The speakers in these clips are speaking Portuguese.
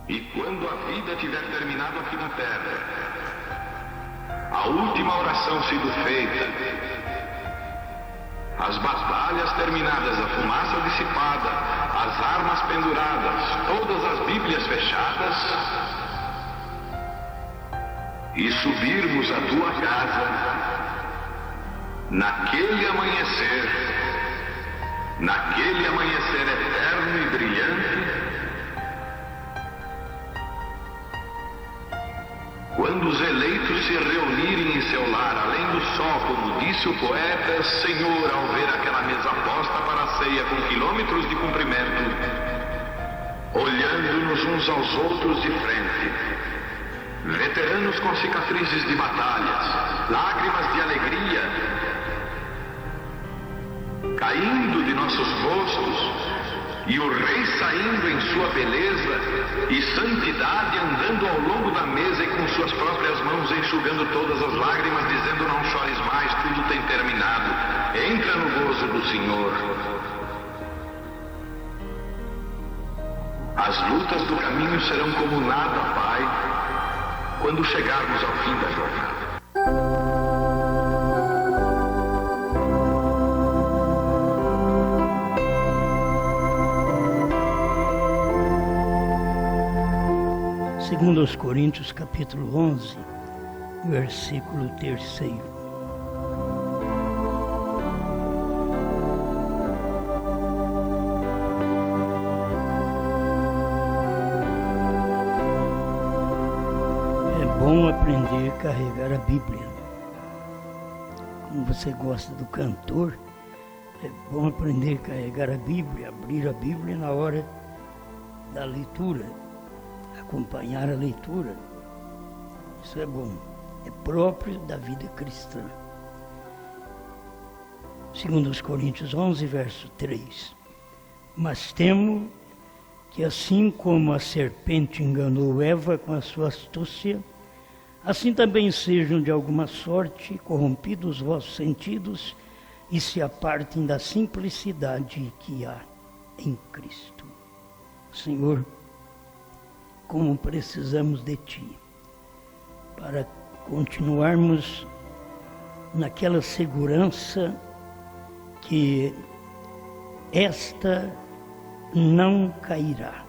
E quando a vida tiver terminado aqui na terra, a última oração sido feita, as batalhas terminadas, a fumaça dissipada, as armas penduradas, todas as Bíblias fechadas, e subirmos à tua casa, naquele amanhecer eterno e brilhante, quando os eleitos se reunirem em seu lar, além do sol, como disse o poeta, Senhor, ao ver aquela mesa posta para a ceia com quilômetros de comprimento, olhando-nos uns aos outros de frente, veteranos com cicatrizes de batalhas, lágrimas de alegria caindo de nossos rostos, e o rei saindo em sua beleza e santidade, andando ao longo da mesa e com suas próprias mãos enxugando todas as lágrimas, dizendo: não chores mais, tudo tem terminado, entra no gozo do Senhor. As lutas do caminho serão como nada, Pai, quando chegarmos ao fim da jornada. Segundo aos Coríntios, capítulo 11, versículo 3. É bom aprender a carregar a Bíblia. Como você gosta do cantor, é bom aprender a carregar a Bíblia, abrir a Bíblia na hora da leitura, acompanhar a leitura. Isso é bom, é próprio da vida cristã. Segundo os Coríntios 11, verso 3. Mas temo que assim como a serpente enganou Eva com a sua astúcia, assim também sejam de alguma sorte corrompidos os vossos sentidos e se apartem da simplicidade que há em Cristo. Senhor, como precisamos de Ti para continuarmos naquela segurança que esta não cairá,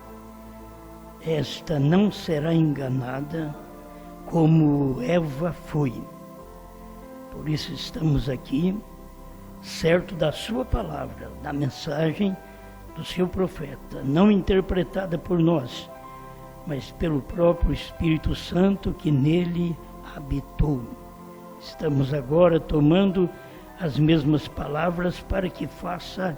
esta não será enganada como Eva foi. Por isso estamos aqui, certo da Sua palavra, da mensagem do Seu profeta, não interpretada por nós, mas pelo próprio Espírito Santo que nele habitou. Estamos agora tomando as mesmas palavras para que faça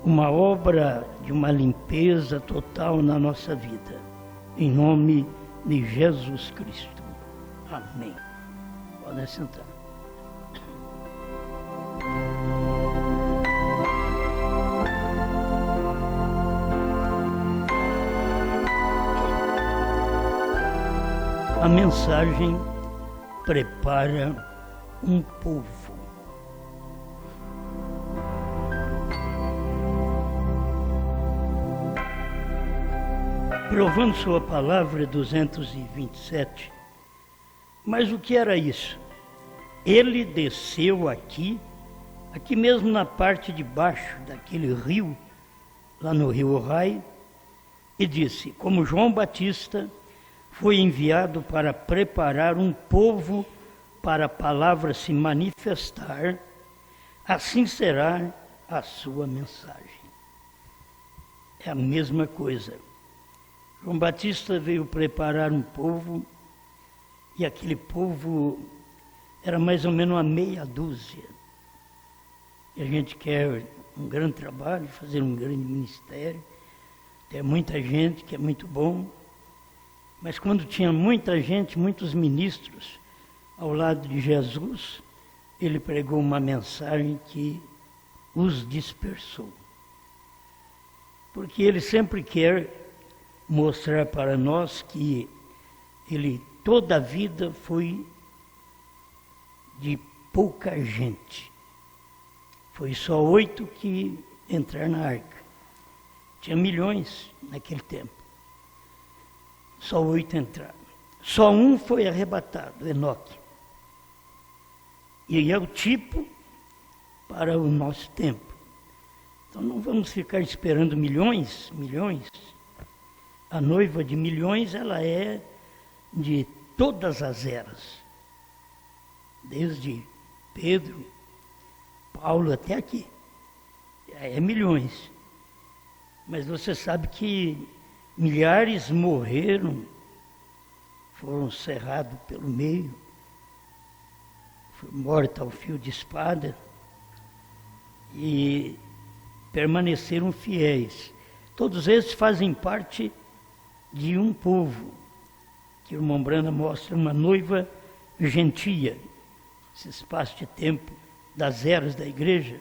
uma obra de uma limpeza total na nossa vida. Em nome de Jesus Cristo. Amém. Pode sentar. A mensagem prepara um povo. Provando sua palavra 227. Mas o que era isso? Ele desceu aqui mesmo na parte de baixo daquele rio, lá no rio Ohai, e disse: como João Batista foi enviado para preparar um povo para a palavra se manifestar, assim será a sua mensagem. É a mesma coisa. João Batista veio preparar um povo, e aquele povo era mais ou menos uma meia dúzia. E a gente quer um grande trabalho, fazer um grande ministério, tem muita gente que é muito bom, mas quando tinha muita gente, muitos ministros ao lado de Jesus, ele pregou uma mensagem que os dispersou. Porque ele sempre quer mostrar para nós que ele toda a vida foi de pouca gente. Foi só 8 que entraram na arca. Tinha milhões naquele tempo. só 8 entraram. Só um foi arrebatado, Enoque. E é o tipo para o nosso tempo. Então não vamos ficar esperando milhões. A noiva de milhões, ela é de todas as eras. Desde Pedro, Paulo até aqui. É milhões. Mas você sabe que milhares morreram, foram cerrados pelo meio, foi morta ao fio de espada e permaneceram fiéis. Todos esses fazem parte de um povo, que o irmão Brana mostra uma noiva gentia. Esse espaço de tempo das eras da igreja,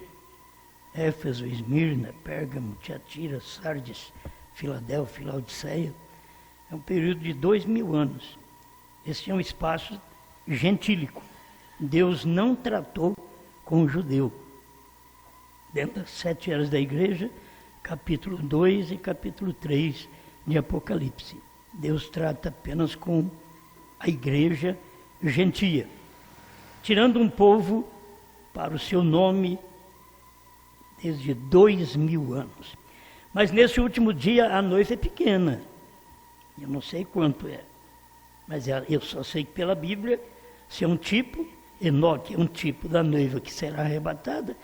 Éfeso, Esmirna, Pérgamo, Tiatira, Sardes, Filadélfia, Laodiceia, é um período de 2000 anos. Esse é um espaço gentílico. Deus não tratou com o judeu. Dentro das 7 eras da igreja, capítulo 2 e capítulo 3 de Apocalipse. Deus trata apenas com a igreja gentia, tirando um povo para o seu nome desde 2000 anos. Mas nesse último dia a noiva é pequena. Eu não sei quanto é, mas eu só sei que pela Bíblia, se é um tipo, Enoque é um tipo da noiva que será arrebatada,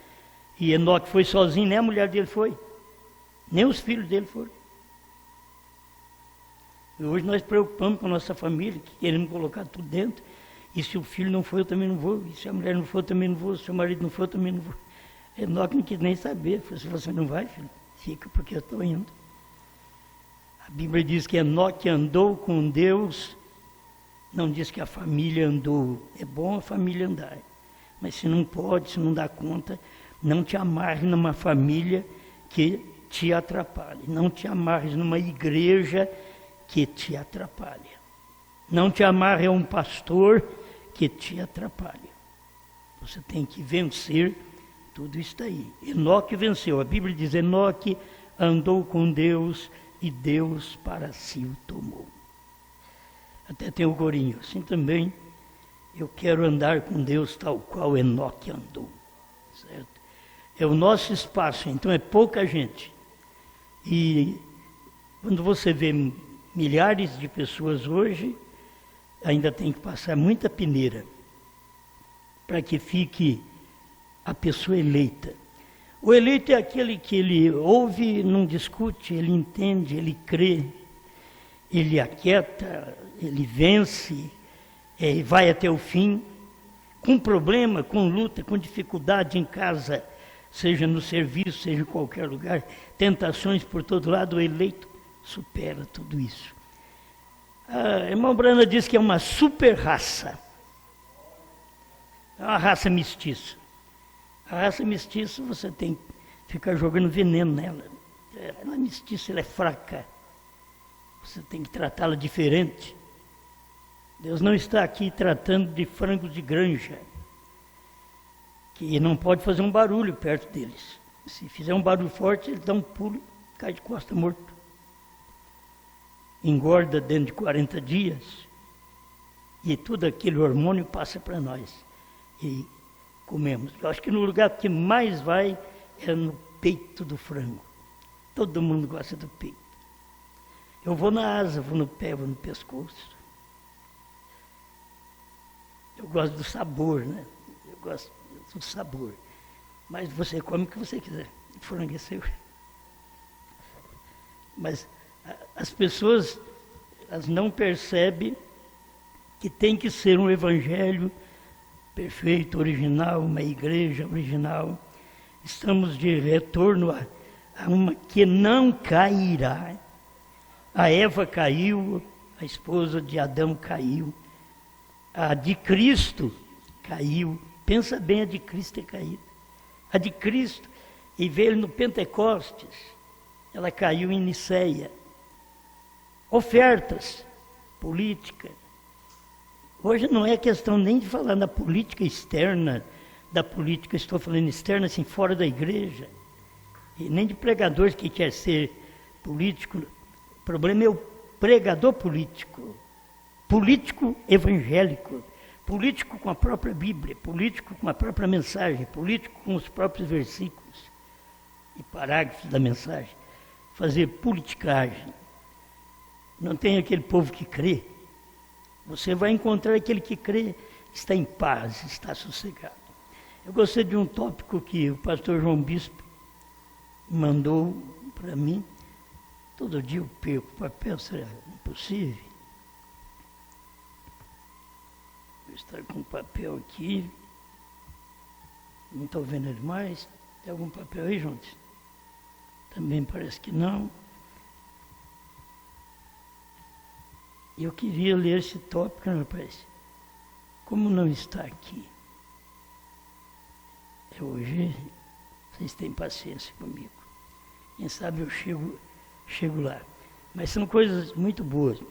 e Enoque foi sozinho, nem a mulher dele foi, nem os filhos dele foram. E hoje nós preocupamos com a nossa família, que queremos colocar tudo dentro, e se o filho não for, eu também não vou, e se a mulher não for, eu também não vou, se o marido não for, eu também não vou. Enoque não quis nem saber, falou, se você não vai, filho, fica porque eu estou indo. A Bíblia diz que Enoque andou com Deus, não diz que a família andou. É bom a família andar, mas se não pode, se não dá conta, não te amarre numa família que te atrapalhe. Não te amarres numa igreja que te atrapalha. Não te amarre a um pastor que te atrapalha. Você tem que vencer tudo isso aí. Enoque venceu. A Bíblia diz, Enoque andou com Deus e Deus para si o tomou. Até tem o corinho. Assim também, eu quero andar com Deus tal qual Enoque andou. Certo? É o nosso espaço, então é pouca gente. E quando você vê milhares de pessoas hoje, ainda tem que passar muita peneira para que fique a pessoa eleita. O eleito é aquele que ele ouve, não discute, ele entende, ele crê, ele aquieta, ele vence, vai até o fim, com problema, com luta, com dificuldade em casa, seja no serviço, seja em qualquer lugar, tentações por todo lado, o eleito supera tudo isso. A irmã Brana diz que é uma super raça, é uma raça mestiça. A raça mestiça, você tem que ficar jogando veneno nela. Ela é mestiça, ela é fraca. Você tem que tratá-la diferente. Deus não está aqui tratando de frangos de granja, que não pode fazer um barulho perto deles. Se fizer um barulho forte, ele dá um pulo, cai de costa morto. Engorda dentro de 40 dias, e todo aquele hormônio passa para nós. E comemos. Eu acho que no lugar que mais vai é no peito do frango. Todo mundo gosta do peito. Eu vou na asa, vou no pé, vou no pescoço. Eu gosto do sabor, né? Eu gosto do sabor. Mas você come o que você quiser. O frango é seu. Mas as pessoas, elas não percebem que tem que ser um evangelho perfeito, original, uma igreja original. Estamos de retorno a uma que não cairá. A Eva caiu, a esposa de Adão caiu, a de Cristo caiu. Pensa bem, a de Cristo ter caído. A de Cristo, e veio no Pentecostes, ela caiu em Niceia. Ofertas, política. Hoje não é questão nem de falar na política externa, da política, estou falando externa, assim, fora da igreja, e nem de pregadores que quer ser político. O problema é o pregador político, político evangélico, político com a própria Bíblia, político com a própria mensagem, político com os próprios versículos e parágrafos da mensagem. Fazer politicagem. Não tem aquele povo que crê. Você vai encontrar aquele que crê, está em paz, está sossegado. Eu gostei de um tópico que o pastor João Bispo mandou para mim. Todo dia eu perco o papel, será impossível? Vou estar com o papel aqui. Não estou vendo ele mais. Tem algum papel aí, João? Também parece que não. Eu queria ler esse tópico, rapaz. Como não está aqui? Hoje, vocês têm paciência comigo. Quem sabe eu chego lá. Mas são coisas muito boas.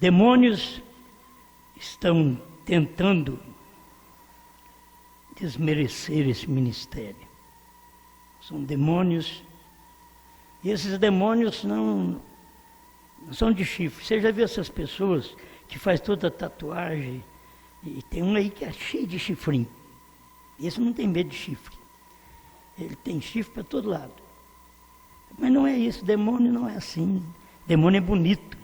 Demônios estão tentando desmerecer esse ministério. São demônios. E esses demônios não são de chifre. Você já viu essas pessoas que faz toda a tatuagem? E tem um aí que é cheio de chifrinho. Esse não tem medo de chifre. Ele tem chifre para todo lado. Mas não é isso. Demônio não é assim. Demônio é bonito.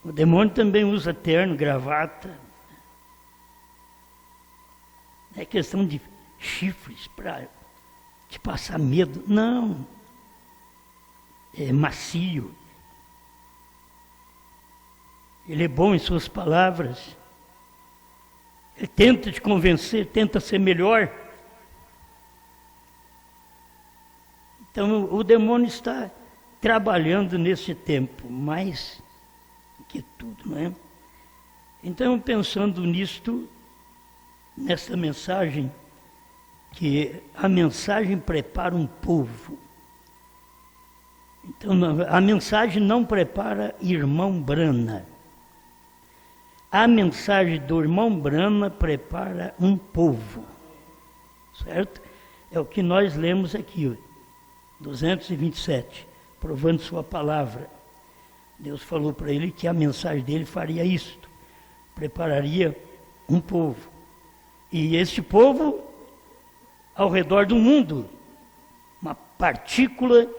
O demônio também usa terno, gravata. É questão de chifres para te passar medo. Não. É macio. Ele é bom em suas palavras. Ele tenta te convencer, tenta ser melhor. Então o demônio está trabalhando nesse tempo, mais que tudo, não é? Então, pensando nisto, nessa mensagem, que a mensagem prepara um povo. Então, a mensagem não prepara irmão Brana. A mensagem do irmão Brana prepara um povo. Certo? É o que nós lemos aqui, 227, provando sua palavra. Deus falou para ele que a mensagem dele faria isto, prepararia um povo. E este povo, ao redor do mundo, uma partícula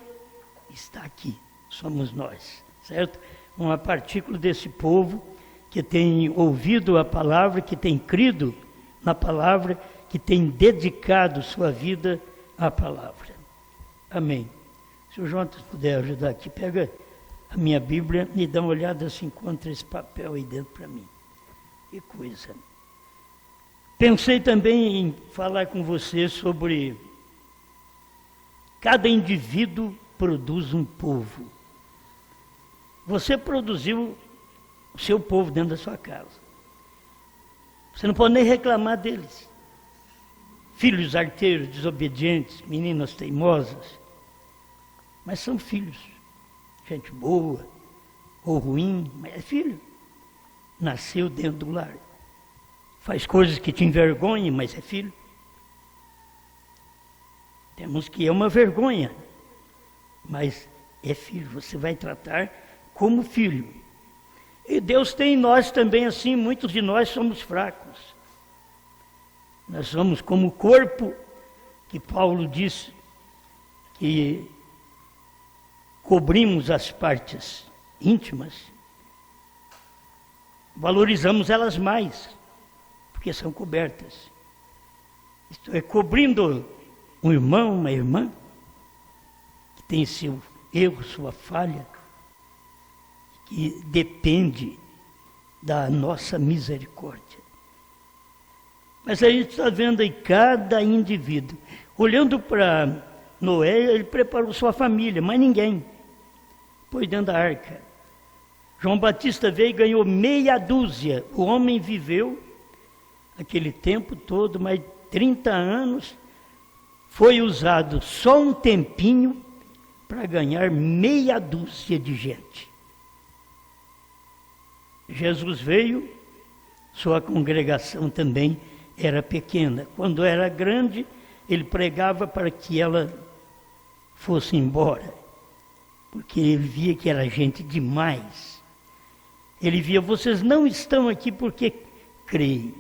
está aqui, somos nós, certo? Uma partícula desse povo que tem ouvido a palavra, que tem crido na palavra, que tem dedicado sua vida à palavra. Amém. Se o João puder ajudar aqui, pega a minha Bíblia e dá uma olhada se encontra esse papel aí dentro para mim. Que coisa. Pensei também em falar com você sobre cada indivíduo produz um povo. Você produziu o seu povo dentro da sua casa. Você não pode nem reclamar deles. Filhos arteiros, desobedientes, meninas teimosas. Mas são filhos. Gente boa ou ruim, mas é filho. Nasceu dentro do lar. Faz coisas que te envergonhem, mas é filho. Temos que é uma vergonha, mas é filho. Você vai tratar como filho. E Deus tem em nós também assim, muitos de nós somos fracos. Nós somos como o corpo que Paulo disse que cobrimos as partes íntimas, valorizamos elas mais, porque são cobertas. Isto é, cobrindo um irmão, uma irmã, que tem seu erro, sua falha, que depende da nossa misericórdia. Mas a gente está vendo aí cada indivíduo. Olhando para Noé, ele preparou sua família, mas ninguém. Pôs dentro da arca. João Batista veio e ganhou meia dúzia. O homem viveu aquele tempo todo, mais 30 anos. Foi usado só um tempinho para ganhar meia dúzia de gente. Jesus veio, sua congregação também era pequena. Quando era grande, ele pregava para que ela fosse embora. porque ele via que era gente demais. Ele via, vocês não estão aqui porque creem.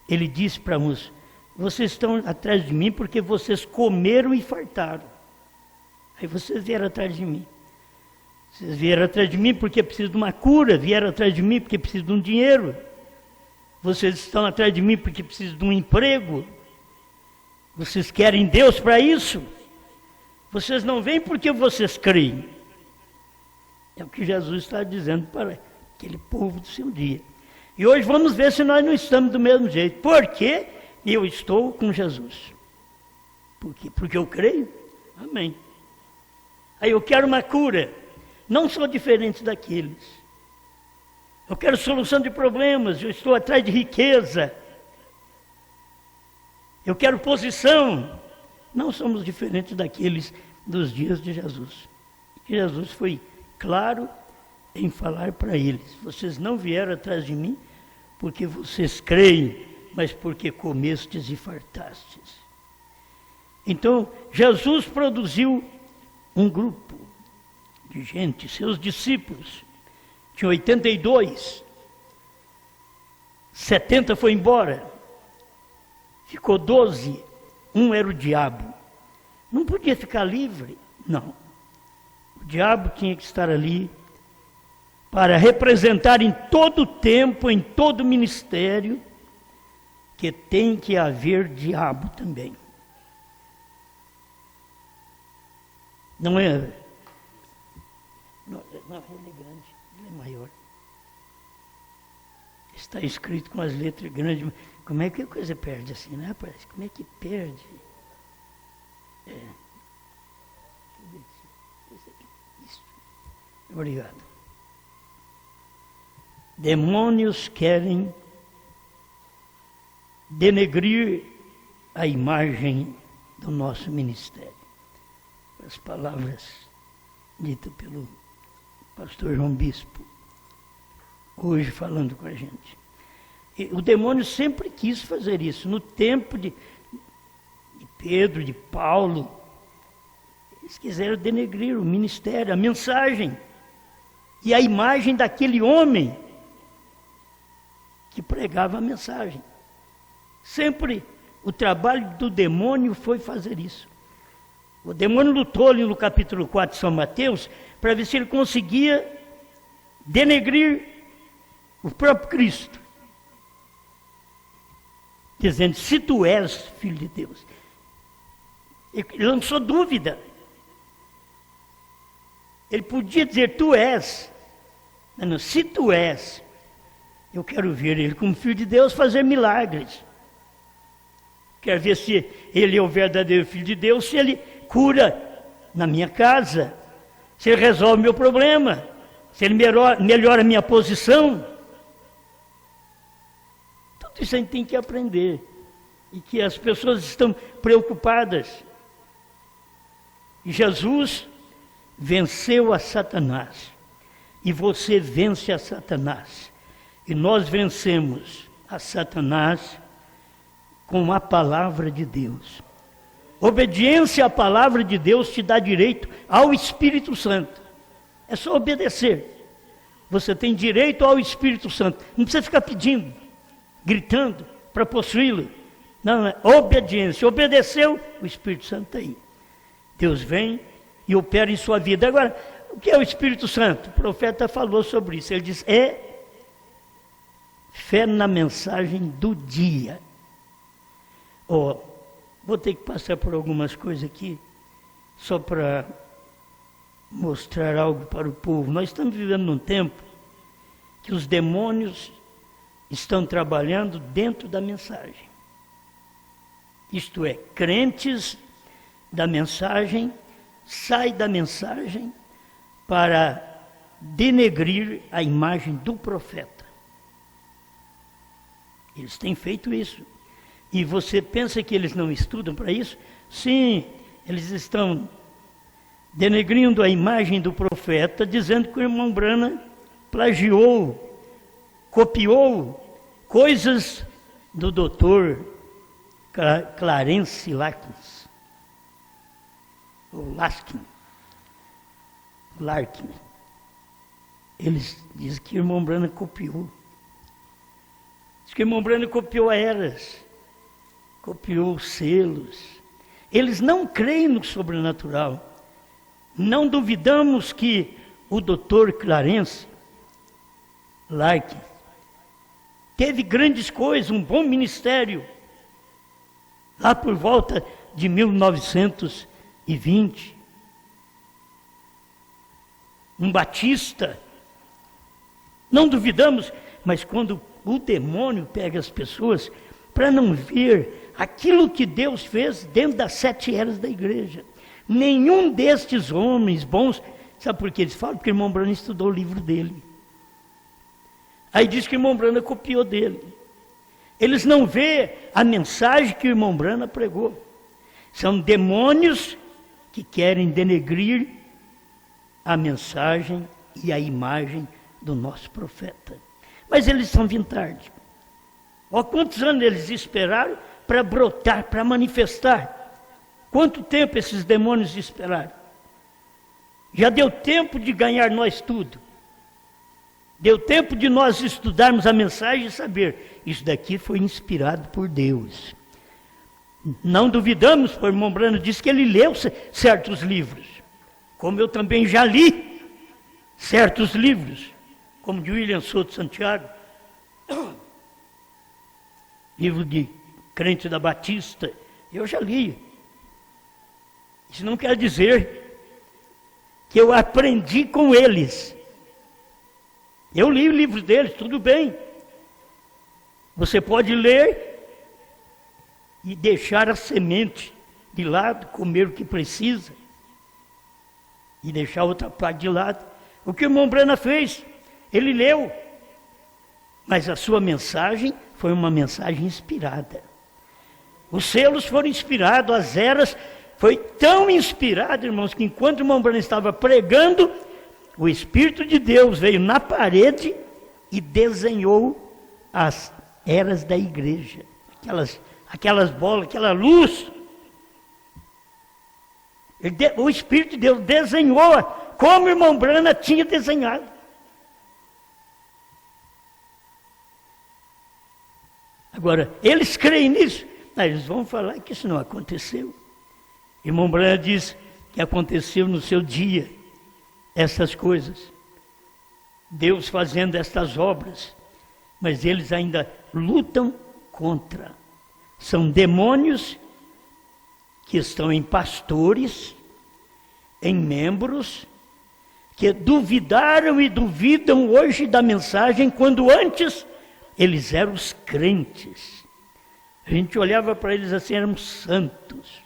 Ele disse para uns, vocês estão atrás de mim porque vocês comeram e fartaram. Aí vocês vieram atrás de mim. Vocês vieram atrás de mim porque precisam de uma cura, vieram atrás de mim porque precisam de um dinheiro. Vocês estão atrás de mim porque precisam de um emprego. Vocês querem Deus para isso? Vocês não vêm porque vocês creem. É o que Jesus está dizendo para aquele povo do seu dia. E hoje vamos ver se nós não estamos do mesmo jeito. Por quê? Eu estou com Jesus. Por quê? Porque eu creio. Amém. Aí eu quero uma cura. Não sou diferente daqueles. Eu quero solução de problemas. Eu estou atrás de riqueza. Eu quero posição. Não somos diferentes daqueles dos dias de Jesus. Jesus foi claro em falar para eles. Vocês não vieram atrás de mim porque vocês creem, mas porque comestes e fartastes. Então, Jesus produziu um grupo de gente, seus discípulos. Tinha 82. 70 foi embora. Ficou 12. Um era o diabo. Não podia ficar livre? Não. O diabo tinha que estar ali para representar em todo tempo, em todo ministério, que tem que haver diabo também. Não é? Não, ele é grande, ele é maior. Está escrito com as letras grandes. Como é que a coisa perde assim, né, rapaz? Como é que perde? Isso. Obrigado. Demônios querem denegrir a imagem do nosso ministério. As palavras ditas pelo pastor João Bispo, hoje falando com a gente. E o demônio sempre quis fazer isso. No tempo de Pedro, de Paulo, eles quiseram denegrir o ministério, a mensagem e a imagem daquele homem que pregava a mensagem. Sempre o trabalho do demônio foi fazer isso. O demônio lutou ali no capítulo 4 de São Mateus para ver se ele conseguia denegrir o próprio Cristo. Dizendo, se tu és filho de Deus. Ele lançou dúvida. Ele podia dizer, tu és. Não, se tu és, eu quero ver ele como filho de Deus fazer milagres. Quero ver se ele é o verdadeiro filho de Deus, se ele cura na minha casa, se ele resolve meu problema, se ele melhora a minha posição. Tudo isso a gente tem que aprender. E que as pessoas estão preocupadas. E Jesus venceu a Satanás. E você vence a Satanás. E nós vencemos a Satanás com a palavra de Deus. Obediência à palavra de Deus te dá direito ao Espírito Santo. É só obedecer. Você tem direito ao Espírito Santo. Não precisa ficar pedindo, gritando para possuí-lo. Não, é obediência. Obedeceu, o Espírito Santo está aí. Deus vem e opera em sua vida. Agora, o que é o Espírito Santo? O profeta falou sobre isso. Ele diz, é fé na mensagem do dia. Vou ter que passar por algumas coisas aqui, só para mostrar algo para o povo. Nós estamos vivendo num tempo que os demônios estão trabalhando dentro da mensagem. Isto é, crentes da mensagem, saem da mensagem para denegrir a imagem do profeta. Eles têm feito isso. E você pensa que eles não estudam para isso? Sim, eles estão denegrindo a imagem do profeta, dizendo que o irmão Branham plagiou, copiou coisas do doutor Clarence Laskin. Larkin. Eles dizem que o irmão Branham copiou. Diz que o irmão Branham copiou eras, copiou selos. Eles não creem no sobrenatural. Não duvidamos que o Dr. Clarence Larkin teve grandes coisas, um bom ministério, lá por volta de 1920. Um batista. Não duvidamos, mas quando o demônio pega as pessoas para não ver aquilo que Deus fez dentro das 7 eras da igreja. Nenhum destes homens bons, sabe por que eles falam? Porque o irmão Branham estudou o livro dele. Aí diz que o irmão Branham copiou dele. Eles não vê a mensagem que o irmão Branham pregou. São demônios que querem denegrir a mensagem e a imagem do nosso profeta. Mas eles estão vindo tarde. Olha quantos anos eles esperaram para brotar, para manifestar. Quanto tempo esses demônios esperaram? Já deu tempo de ganhar nós tudo. Deu tempo de nós estudarmos a mensagem e saber, isso daqui foi inspirado por Deus. Não duvidamos, porque o irmão Branham disse que ele leu certos livros, como eu também já li certos livros, como de William Souto Santiago, livro de Crente da Batista, eu já li. Isso não quer dizer que eu aprendi com eles. Eu li o livro deles, tudo bem. Você pode ler e deixar a semente de lado, comer o que precisa, e deixar outra parte de lado. O que o irmão Branham fez? Ele leu, mas a sua mensagem foi uma mensagem inspirada. Os selos foram inspirados, as eras foi tão inspirado, irmãos, que enquanto o irmão Branham estava pregando, o Espírito de Deus veio na parede e desenhou as eras da igreja. Aquelas bolas, aquela luz. O Espírito de Deus desenhou como o irmão Branham tinha desenhado. Agora, eles creem nisso? Eles vão falar que isso não aconteceu. O irmão Branham diz que aconteceu no seu dia essas coisas. Deus fazendo estas obras. Mas eles ainda lutam contra. São demônios que estão em pastores, em membros, que duvidaram e duvidam hoje da mensagem, quando antes eles eram os crentes. A gente olhava para eles assim, eram santos.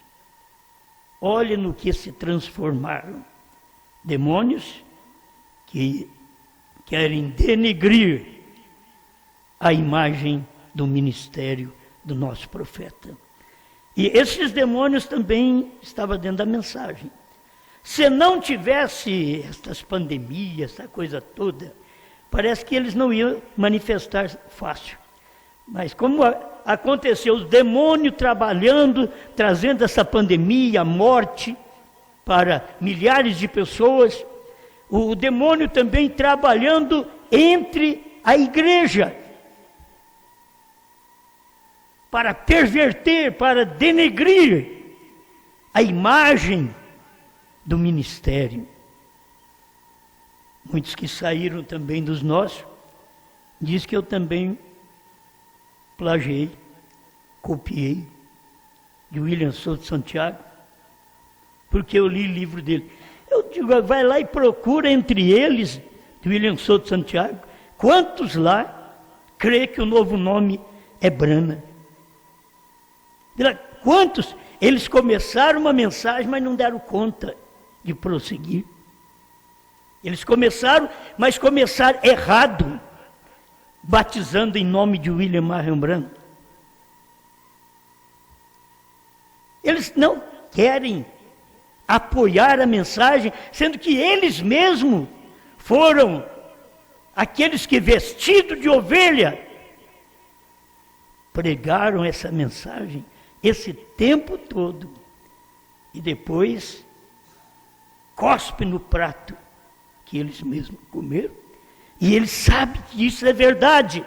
Olha no que se transformaram. Demônios que querem denegrir a imagem do ministério do nosso profeta. E esses demônios também estavam dentro da mensagem. Se não tivesse estas pandemias, essa coisa toda, parece que eles não iam manifestar fácil. Mas como aconteceu, os demônios trabalhando, trazendo essa pandemia, a morte para milhares de pessoas, o demônio também trabalhando entre a igreja, para perverter, para denegrir a imagem do ministério. Muitos que saíram também dos nossos, diz que eu também plagiei, copiei, de William Souto Santiago, porque eu li o livro dele. Eu digo, vai lá e procura entre eles, de William Souto Santiago, quantos lá crê que o novo nome é Branham. Quantos? Eles começaram uma mensagem, mas não deram conta de prosseguir. Eles começaram, mas começaram errado, batizando em nome de William Marion Branham. Eles não querem apoiar a mensagem, sendo que eles mesmos foram aqueles que, vestidos de ovelha, pregaram essa mensagem esse tempo todo, e depois cospe no prato que eles mesmos comeram. E eles sabem que isso é verdade.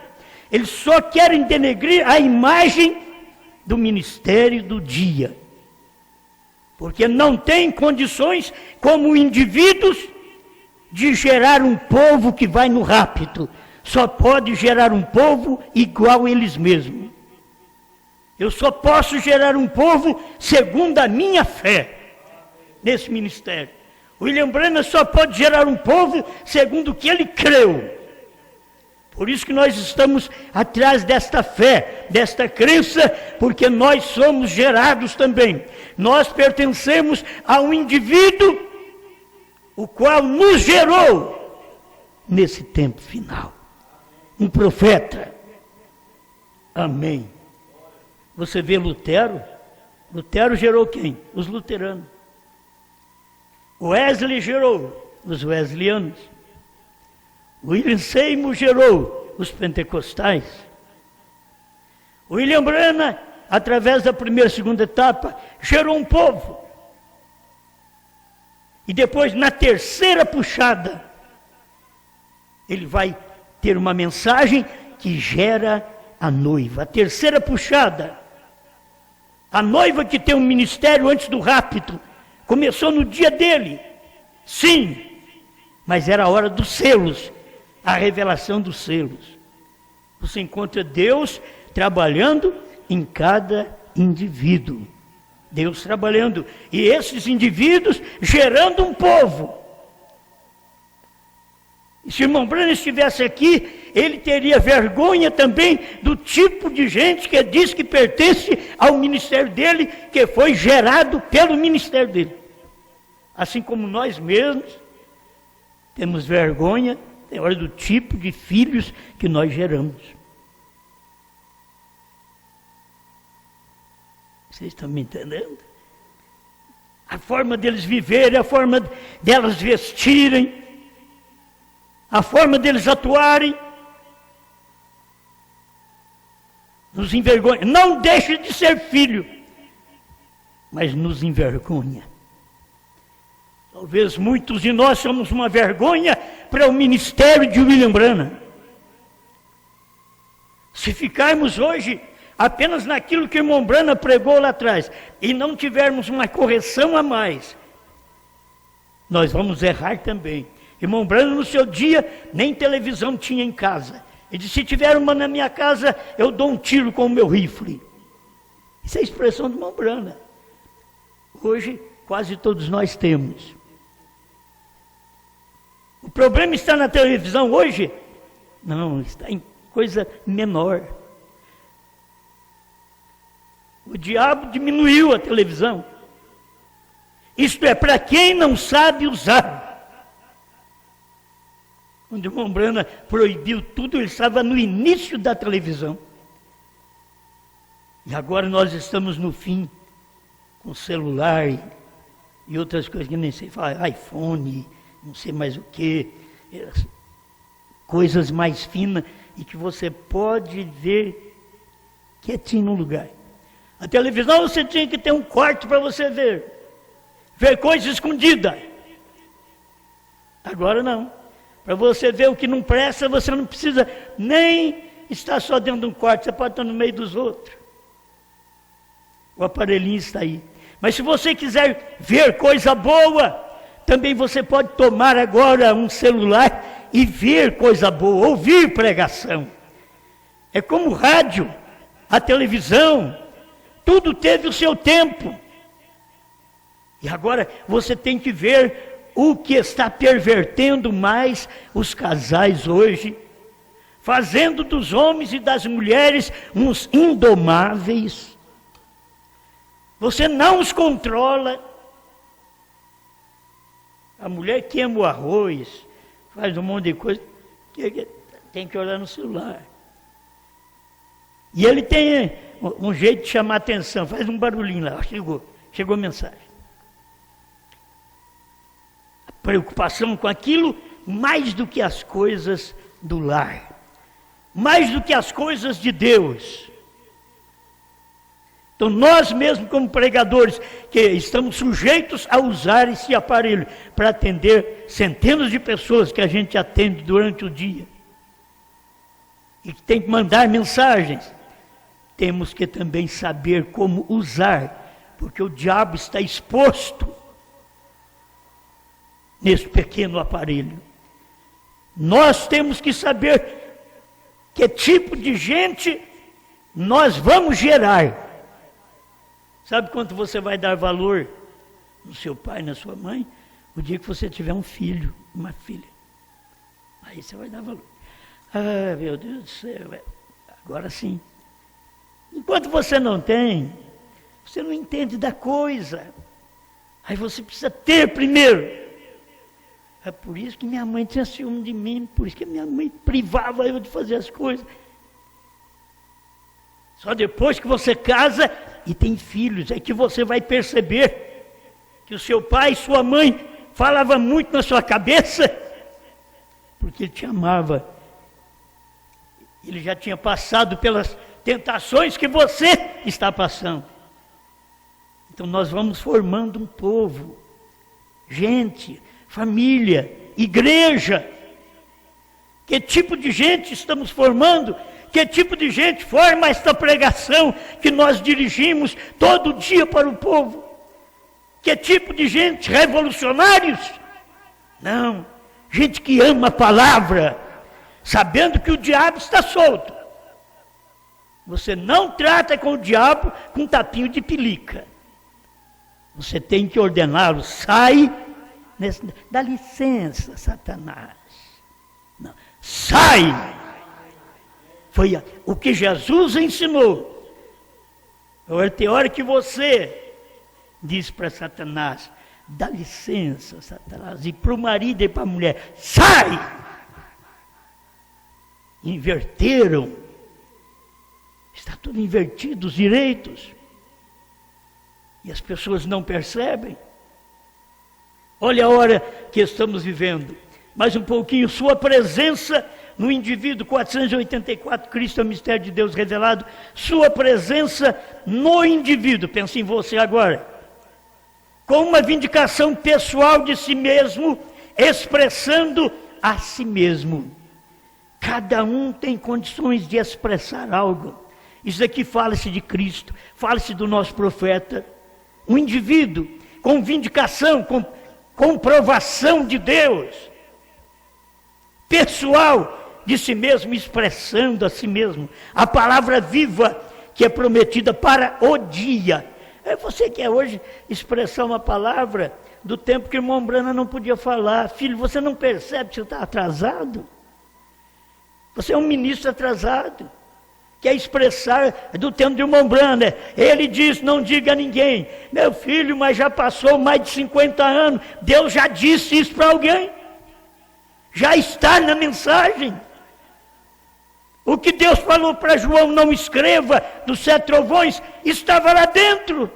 Eles só querem denegrir a imagem do ministério do dia. Porque não têm condições, como indivíduos, de gerar um povo que vai no rapto. Só pode gerar um povo igual a eles mesmos. Eu só posso gerar um povo segundo a minha fé nesse ministério. William Branham só pode gerar um povo segundo o que ele creu. Por isso que nós estamos atrás desta fé, desta crença, porque nós somos gerados também. Nós pertencemos a um indivíduo, o qual nos gerou nesse tempo final. Um profeta. Amém. Você vê Lutero? Lutero gerou quem? Os luteranos. Wesley gerou os wesleyanos. William Seymour gerou os pentecostais. William Branham, através da primeira e segunda etapa, gerou um povo. E depois, na terceira puxada, ele vai ter uma mensagem que gera a noiva. A terceira puxada, a noiva que tem um ministério antes do rapto, começou no dia dele. Sim, mas era a hora dos selos, a revelação dos selos. Você encontra Deus trabalhando em cada indivíduo. Deus trabalhando, e esses indivíduos gerando um povo. E se o irmão Branham estivesse aqui, ele teria vergonha também do tipo de gente que diz que pertence ao ministério dele, que foi gerado pelo ministério dele. Assim como nós mesmos temos vergonha, tem hora do tipo de filhos que nós geramos. Vocês estão me entendendo? A forma deles viverem, a forma delas vestirem, a forma deles atuarem, nos envergonha. Não deixe de ser filho, mas nos envergonha. Talvez muitos de nós somos uma vergonha para o ministério de William Branham. Se ficarmos hoje apenas naquilo que o irmão Branham pregou lá atrás, e não tivermos uma correção a mais, nós vamos errar também. Irmão Branham, no seu dia, nem televisão tinha em casa. Ele disse: se tiver uma na minha casa, eu dou um tiro com o meu rifle. Isso é a expressão do irmão Branham. Hoje, quase todos nós temos. O problema está na televisão hoje? Não, está em coisa menor. O diabo diminuiu a televisão. Isto é, para quem não sabe usar. Quando o irmão Branham proibiu tudo, ele estava no início da televisão. E agora nós estamos no fim, com celular e outras coisas que nem sei falar, iPhone, não sei mais o que, coisas mais finas e que você pode ver quietinho no lugar. A televisão você tinha que ter um quarto para você ver coisa escondida. Agora não. Para você ver o que não presta, você não precisa nem estar só dentro de um quarto, você pode estar no meio dos outros. O aparelhinho está aí. Mas se você quiser ver coisa boa, também você pode tomar agora um celular e ver coisa boa, ouvir pregação. É como o rádio, a televisão, tudo teve o seu tempo. E agora você tem que ver o que está pervertendo mais os casais hoje, fazendo dos homens e das mulheres uns indomáveis. Você não os controla. A mulher queima o arroz, faz um monte de coisa, tem que olhar no celular. E ele tem um jeito de chamar atenção, faz um barulhinho lá, chegou a mensagem. A preocupação com aquilo, mais do que as coisas do lar, mais do que as coisas de Deus. Então nós mesmos como pregadores, que estamos sujeitos a usar esse aparelho para atender centenas de pessoas que a gente atende durante o dia, e que tem que mandar mensagens, temos que também saber como usar, porque o diabo está exposto nesse pequeno aparelho. Nós temos que saber que tipo de gente nós vamos gerar. Sabe quanto você vai dar valor no seu pai, na sua mãe? O dia que você tiver um filho, uma filha. Aí você vai dar valor. Ah, meu Deus do céu, agora sim. Enquanto você não tem, você não entende da coisa. Aí você precisa ter primeiro. É por isso que minha mãe tinha ciúme de mim, por isso que minha mãe privava eu de fazer as coisas. Só depois que você casa e tem filhos, é que você vai perceber que o seu pai e sua mãe falavam muito na sua cabeça, porque ele te amava. Ele já tinha passado pelas tentações que você está passando. Então nós vamos formando um povo, gente, família, igreja. Que tipo de gente estamos formando? Que tipo de gente forma esta pregação que nós dirigimos todo dia para o povo? Que tipo de gente? Revolucionários? Não, gente que ama a palavra, sabendo que o diabo está solto. Você não trata com o diabo com um tapinho de pelica. Você tem que ordená-lo, sai, dá licença, Satanás. Não, sai! Foi o que Jesus ensinou. Tem hora que você diz para Satanás, dá licença, Satanás, e para o marido e para a mulher, sai! Inverteram. Está tudo invertido, os direitos. E as pessoas não percebem. Olha a hora que estamos vivendo. Mais um pouquinho, sua presença no indivíduo, 484, Cristo é o mistério de Deus revelado, sua presença no indivíduo, pensa em você agora, com uma vindicação pessoal de si mesmo, expressando a si mesmo. Cada um tem condições de expressar algo. Isso aqui fala-se de Cristo, fala-se do nosso profeta, um indivíduo com vindicação, com comprovação de Deus, pessoal, de si mesmo, expressando a si mesmo, a palavra viva que é prometida para o dia. Você quer hoje expressar uma palavra do tempo que o irmão Brana não podia falar. Filho, você não percebe que você está atrasado? Você é um ministro atrasado. Quer expressar do tempo do irmão Brana. Ele diz, não diga a ninguém. Meu filho, mas já passou mais de 50 anos. Deus já disse isso para alguém. Já está na mensagem. O que Deus falou para João, não escreva, dos 7 trovões, estava lá dentro.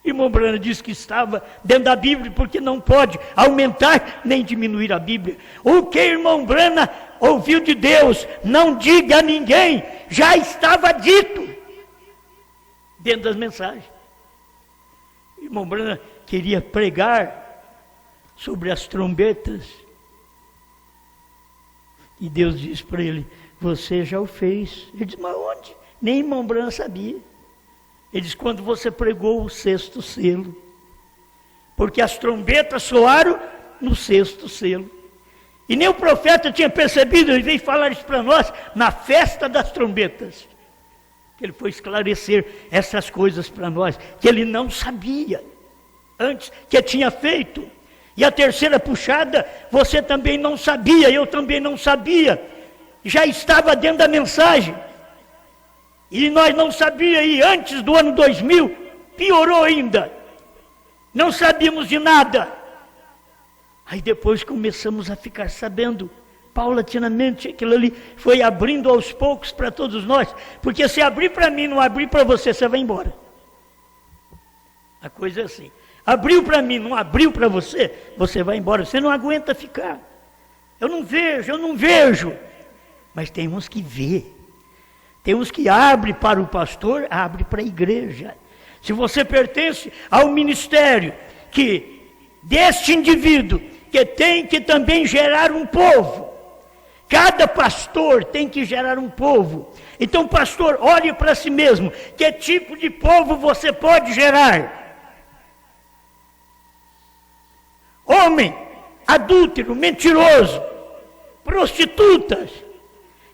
Irmão Brana disse que estava dentro da Bíblia, porque não pode aumentar nem diminuir a Bíblia. O que irmão Brana ouviu de Deus, não diga a ninguém, já estava dito dentro das mensagens. Irmão Brana queria pregar sobre as trombetas. E Deus disse para ele, você já o fez. Ele disse, mas onde? Nem irmão Brana sabia. Ele disse, quando você pregou o 6º selo. Porque as trombetas soaram no 6º selo. E nem o profeta tinha percebido, ele veio falar isso para nós na festa das trombetas. Ele foi esclarecer essas coisas para nós, que ele não sabia antes que tinha feito. E a terceira puxada, você também não sabia, eu também não sabia. Já estava dentro da mensagem. E nós não sabíamos, e antes do ano 2000, piorou ainda. Não sabíamos de nada. Aí depois começamos a ficar sabendo, paulatinamente, aquilo ali foi abrindo aos poucos para todos nós. Porque se abrir para mim, não abrir para você, você vai embora. A coisa é assim. Abriu para mim, não abriu para você, você vai embora. Você não aguenta ficar. Eu não vejo. Mas tem uns que vê. Tem uns que abrem para o pastor, abre para a igreja. Se você pertence ao ministério deste indivíduo, que tem que também gerar um povo. Cada pastor tem que gerar um povo. Então, pastor, olhe para si mesmo. Que tipo de povo você pode gerar? Homem, adúltero, mentiroso, prostitutas.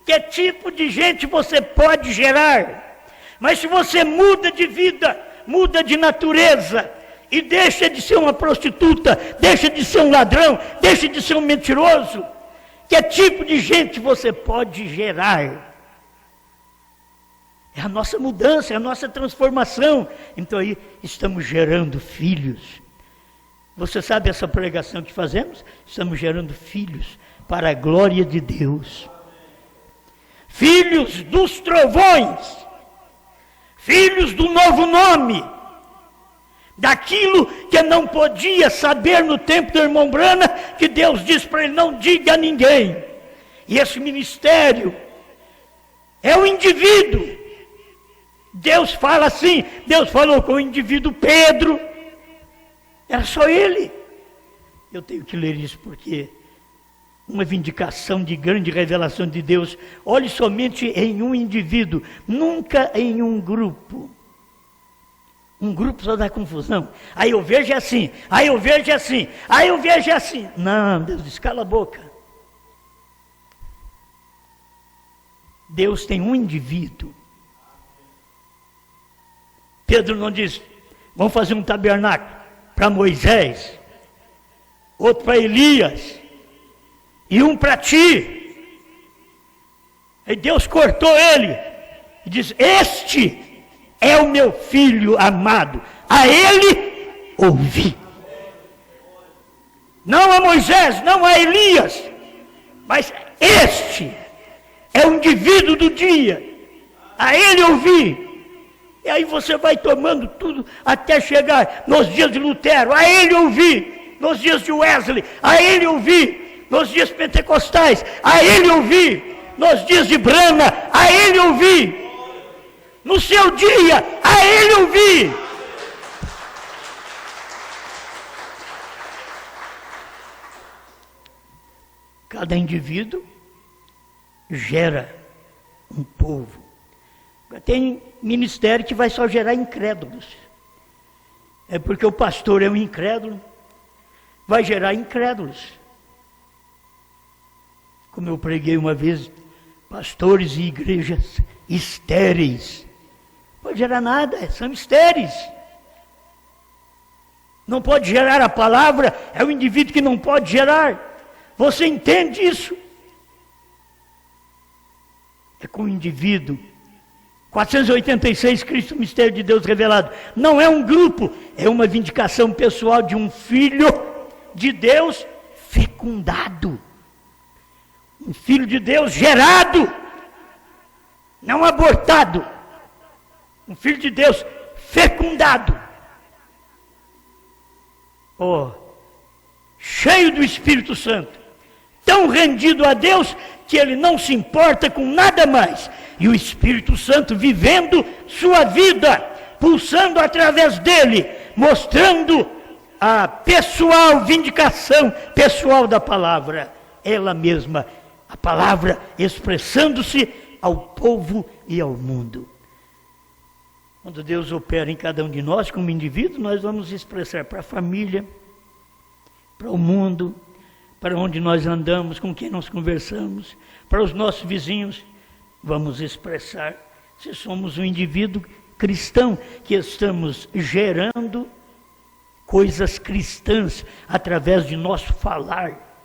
Que tipo de gente você pode gerar? Mas se você muda de vida, muda de natureza, e deixa de ser uma prostituta, deixa de ser um ladrão, deixa de ser um mentiroso, que tipo de gente você pode gerar? É a nossa mudança, é a nossa transformação. Então aí estamos gerando filhos. Você sabe essa pregação que fazemos? Estamos gerando filhos para a glória de Deus. Filhos dos trovões, filhos do novo nome, daquilo que não podia saber no tempo do irmão Brana, que Deus disse para ele: não diga a ninguém. E esse ministério é o indivíduo. Deus fala assim, Deus falou com o indivíduo Pedro, era só ele. Eu tenho que ler isso porque uma vindicação de grande revelação de Deus. Olhe somente em um indivíduo, nunca em um grupo. Um grupo só dá confusão. Aí eu vejo assim, aí eu vejo assim, aí eu vejo assim. Não, Deus diz, cala a boca. Deus tem um indivíduo. Pedro não diz, vamos fazer um tabernáculo para Moisés, outro para Elias, e um para ti. Aí Deus cortou ele e diz: este é o meu filho amado, a ele ouvi. Não a Moisés, não a Elias, mas este é o indivíduo do dia, a ele ouvi. E aí você vai tomando tudo até chegar nos dias de Lutero, a ele ouvi. Nos dias de Wesley, a ele ouvi. Nos dias pentecostais, a ele ouvi. Nos dias de Brana, a ele ouvi. No seu dia, a ele ouvi. Cada indivíduo gera um povo. Tem ministério que vai só gerar incrédulos. É porque o pastor é um incrédulo, vai gerar incrédulos. Como eu preguei uma vez, pastores e igrejas estéreis. Não pode gerar nada, são estéreis. Não pode gerar a palavra, é o indivíduo que não pode gerar. Você entende isso? É com o indivíduo. 486, Cristo, mistério de Deus revelado. Não é um grupo, é uma vindicação pessoal de um filho de Deus fecundado. Um filho de Deus gerado, não abortado. Um filho de Deus fecundado. Cheio do Espírito Santo. Tão rendido a Deus que ele não se importa com nada mais. E o Espírito Santo vivendo sua vida, pulsando através dele, mostrando a pessoal vindicação pessoal da palavra. Ela mesma, a palavra expressando-se ao povo e ao mundo. Quando Deus opera em cada um de nós como indivíduo, nós vamos expressar para a família, para o mundo, para onde nós andamos, com quem nós conversamos, para os nossos vizinhos. Vamos expressar se somos um indivíduo cristão, que estamos gerando coisas cristãs através de nosso falar,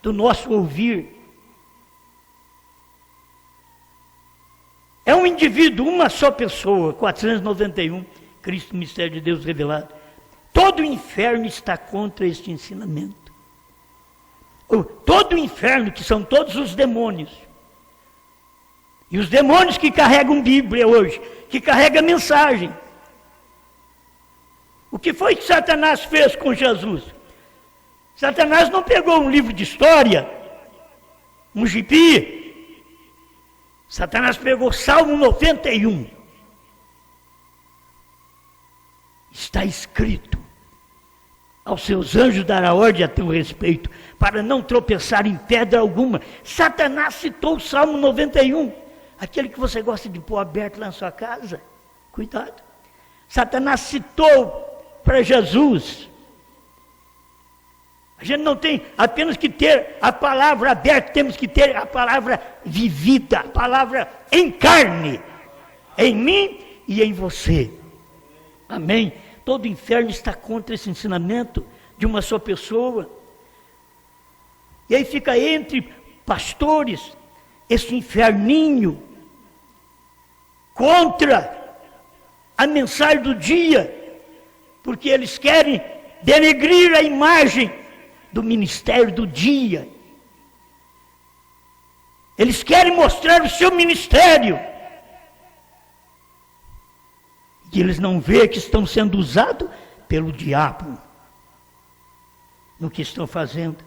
do nosso ouvir. É um indivíduo, uma só pessoa, 491, Cristo, mistério de Deus revelado. Todo o inferno está contra este ensinamento. Todo o inferno, que são todos os demônios. E os demônios que carregam Bíblia hoje, que carregam mensagem. O que foi que Satanás fez com Jesus? Satanás não pegou um livro de história, um gibi. Satanás pegou Salmo 91. Está escrito: aos seus anjos dará ordem a teu respeito, para não tropeçar em pedra alguma. Satanás citou o Salmo 91, aquele que você gosta de pôr aberto lá na sua casa. Cuidado. Satanás citou para Jesus. A gente não tem apenas que ter a palavra aberta, temos que ter a palavra vivida, a palavra em carne, em mim e em você. Amém? Todo inferno está contra esse ensinamento de uma só pessoa. E aí fica entre pastores esse inferninho contra a mensagem do dia, porque eles querem denegrir a imagem do ministério do dia. Eles querem mostrar o seu ministério. E eles não veem que estão sendo usados pelo diabo no que estão fazendo.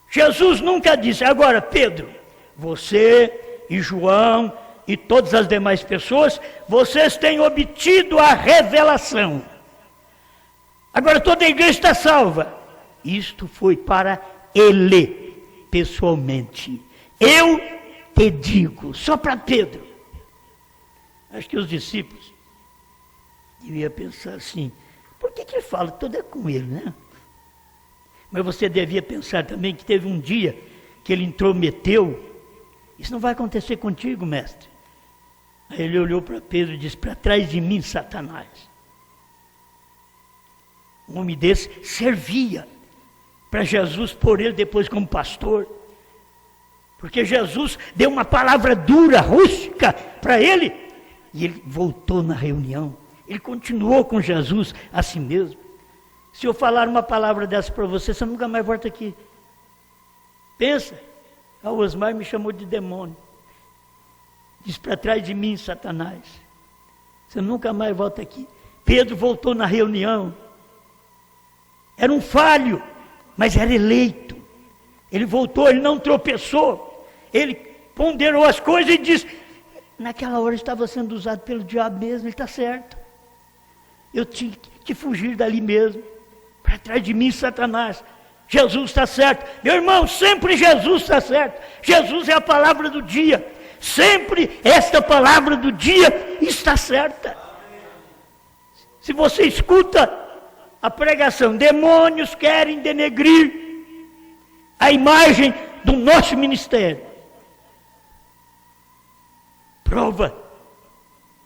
Jesus nunca disse: agora Pedro, você e João e todas as demais pessoas, vocês têm obtido a revelação. Agora toda a igreja está salva. Isto foi para ele, pessoalmente. Eu te digo, só para Pedro. Acho que os discípulos deviam pensar assim: por que ele fala? Tudo é com ele, né? Mas você devia pensar também que teve um dia que ele intrometeu. Isso não vai acontecer contigo, mestre. Aí ele olhou para Pedro e disse: para trás de mim, Satanás. Um homem desse servia para Jesus pôr ele depois como pastor. Porque Jesus deu uma palavra dura, rústica para ele. E ele voltou na reunião. Ele continuou com Jesus a si mesmo. Se eu falar uma palavra dessa para você, você nunca mais volta aqui. Pensa. O Osmar me chamou de demônio. Diz: para trás de mim, Satanás. Você nunca mais volta aqui. Pedro voltou na reunião. Era um falho, mas era eleito. Ele voltou, ele não tropeçou. Ele ponderou as coisas e disse: naquela hora estava sendo usado pelo diabo mesmo, ele está certo. Eu tinha que fugir dali mesmo. Para trás de mim, Satanás. Jesus está certo. Meu irmão, sempre Jesus está certo. Jesus é a palavra do dia. Sempre esta palavra do dia está certa. Se você escuta a pregação, demônios querem denegrir a imagem do nosso ministério. Prova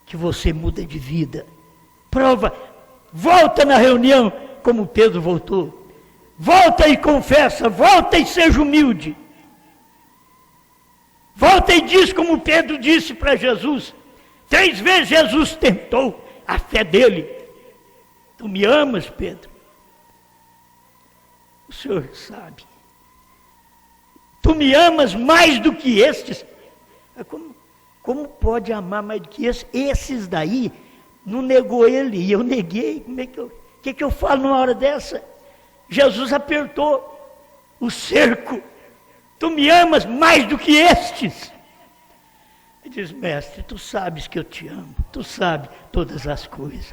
que você muda de vida. Prova, volta na reunião como Pedro voltou. Volta e confessa, volta e seja humilde. Volta e diz como Pedro disse para Jesus. 3 vezes Jesus tentou a fé dele. Tu me amas, Pedro? O Senhor sabe. Tu me amas mais do que estes? Como pode amar mais do que esses? Esses daí não negou ele e eu neguei. O que eu falo numa hora dessa? Jesus apertou o cerco. Tu me amas mais do que estes? Ele diz: mestre, tu sabes que eu te amo. Tu sabes todas as coisas.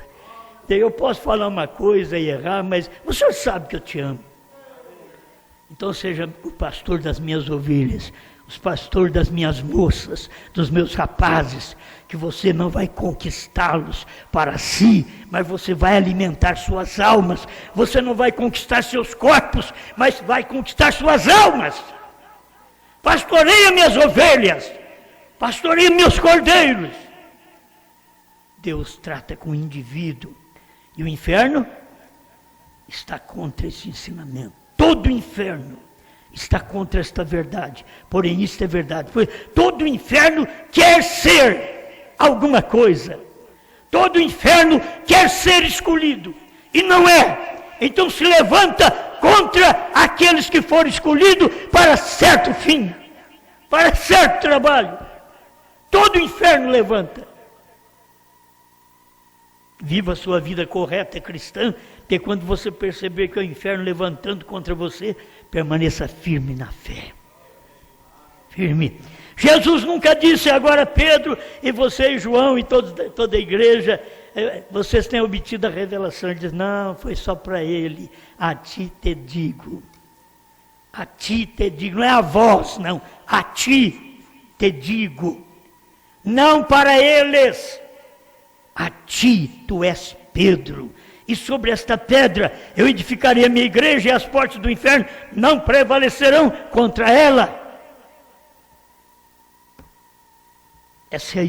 Daí eu posso falar uma coisa e errar, mas o Senhor sabe que eu te amo. Então seja o pastor das minhas ovelhas, os pastores das minhas moças, dos meus rapazes, que você não vai conquistá-los para si, mas você vai alimentar suas almas. Você não vai conquistar seus corpos, mas vai conquistar suas almas. Pastoreia minhas ovelhas, pastoreia meus cordeiros. Deus trata com o indivíduo, e o inferno está contra esse ensinamento. Todo o inferno está contra esta verdade, porém isto é verdade. Todo o inferno quer ser alguma coisa. Todo o inferno quer ser escolhido, e não é. Então se levanta contra aqueles que foram escolhidos para certo fim, para certo trabalho. Todo o inferno levanta. Viva a sua vida correta cristã, porque quando você perceber que é o inferno levantando contra você, permaneça firme na fé. firme. Jesus nunca disse: agora Pedro e você e João e toda a igreja, vocês têm obtido a revelação. Ele diz: não, foi só para ele. A ti te digo. A ti te digo, não é a vós, não. A ti te digo. Não para eles. A ti, tu és Pedro. E sobre esta pedra eu edificarei a minha igreja, e as portas do inferno não prevalecerão contra ela. Essa é a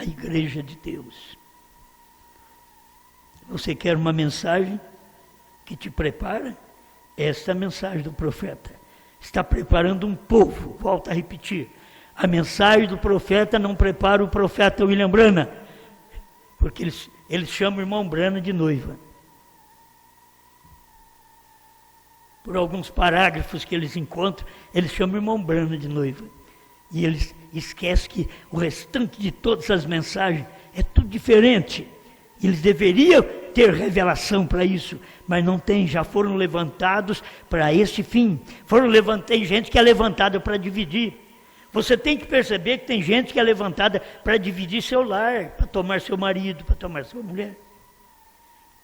igreja de Deus. Você quer uma mensagem que te prepara? Esta é a mensagem do profeta. Está preparando um povo, volto a repetir. A mensagem do profeta não prepara o profeta William Branham, porque eles chamam o irmão Branham de noiva. Por alguns parágrafos que eles encontram, eles chamam o irmão Branham de noiva. E eles esquecem que o restante de todas as mensagens é tudo diferente. Eles deveriam ter revelação para isso, mas não tem, já foram levantados para esse fim. Tem gente que é levantada para dividir. Você tem que perceber que tem gente que é levantada para dividir seu lar, para tomar seu marido, para tomar sua mulher.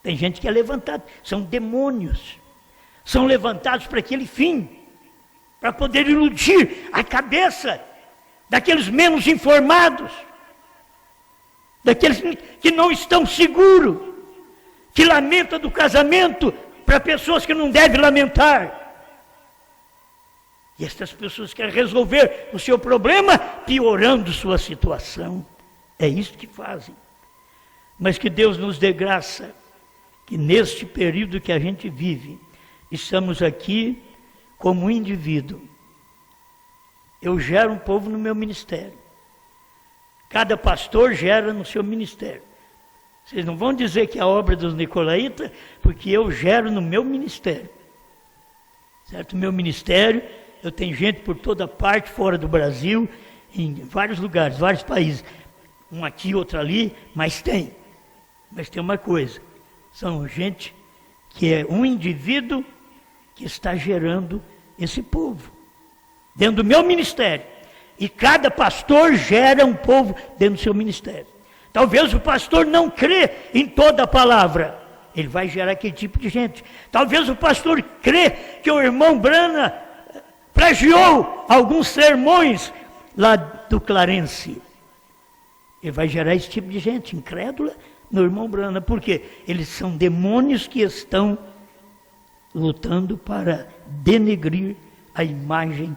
Tem gente que é levantada, são demônios. São levantados para aquele fim, para poder iludir a cabeça daqueles menos informados, daqueles que não estão seguros, que lamentam do casamento para pessoas que não devem lamentar. E estas pessoas querem resolver o seu problema piorando sua situação. É isso que fazem. Mas que Deus nos dê graça, que neste período que a gente vive, estamos aqui como indivíduo. Eu gero um povo no meu ministério. Cada pastor gera no seu ministério. Vocês não vão dizer que é a obra dos Nicolaitas, porque eu gero no meu ministério. Certo? Meu ministério, eu tenho gente por toda parte, fora do Brasil, em vários lugares, vários países. Um aqui, outro ali, mas tem. Mas tem uma coisa, são gente que é um indivíduo que está gerando esse povo, dentro do meu ministério. E cada pastor gera um povo dentro do seu ministério. Talvez o pastor não crê em toda a palavra, ele vai gerar aquele tipo de gente. Talvez o pastor crê que o irmão Branham plagiou alguns sermões lá do Clarence. Ele vai gerar esse tipo de gente incrédula no irmão Branham. Por quê? Eles são demônios que estão lutando para denegrir a imagem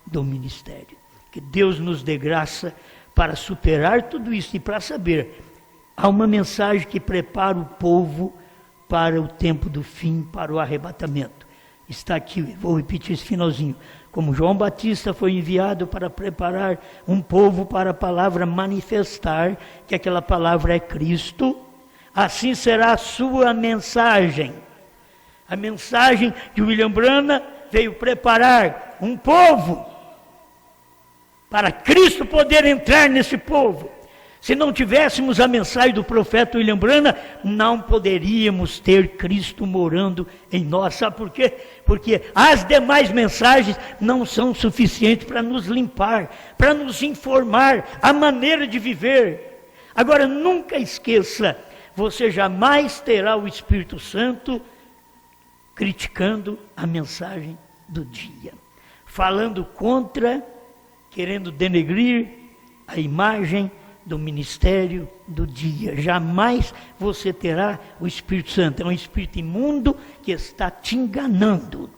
do ministério. Que Deus nos dê graça para superar tudo isso e para saber, há uma mensagem que prepara o povo para o tempo do fim, para o arrebatamento. Está aqui, vou repetir esse finalzinho. Como João Batista foi enviado para preparar um povo para a palavra manifestar, que aquela palavra é Cristo, assim será a sua mensagem. A mensagem de William Branham veio preparar um povo para Cristo poder entrar nesse povo. Se não tivéssemos a mensagem do profeta William Branham, não poderíamos ter Cristo morando em nós. Sabe por quê? Porque as demais mensagens não são suficientes para nos limpar, para nos informar a maneira de viver. Agora, nunca esqueça, você jamais terá o Espírito Santo criticando a mensagem do dia, falando contra, querendo denegrir a imagem do ministério do dia. Jamais você terá o Espírito Santo. É um espírito imundo que está te enganando.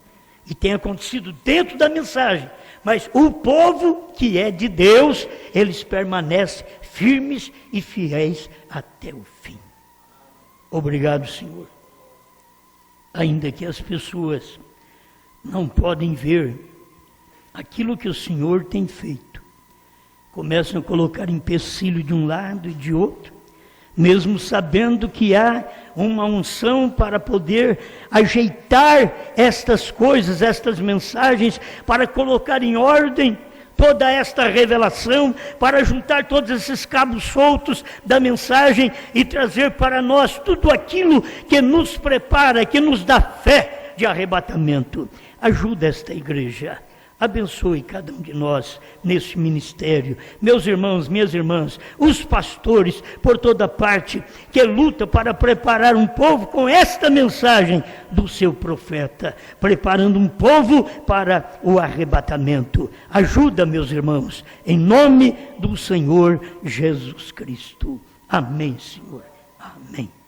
E tem acontecido dentro da mensagem. Mas o povo que é de Deus, eles permanecem firmes e fiéis até o fim. Obrigado, Senhor. Ainda que as pessoas não podem ver aquilo que o Senhor tem feito, começam a colocar empecilho de um lado e de outro, mesmo sabendo que há uma unção para poder ajeitar estas coisas, estas mensagens, para colocar em ordem toda esta revelação, para juntar todos esses cabos soltos da mensagem e trazer para nós tudo aquilo que nos prepara, que nos dá fé de arrebatamento. Ajuda esta igreja. Abençoe cada um de nós nesse ministério. Meus irmãos, minhas irmãs, os pastores por toda parte que lutam para preparar um povo com esta mensagem do seu profeta, preparando um povo para o arrebatamento. Ajuda, meus irmãos, em nome do Senhor Jesus Cristo. Amém, Senhor. Amém.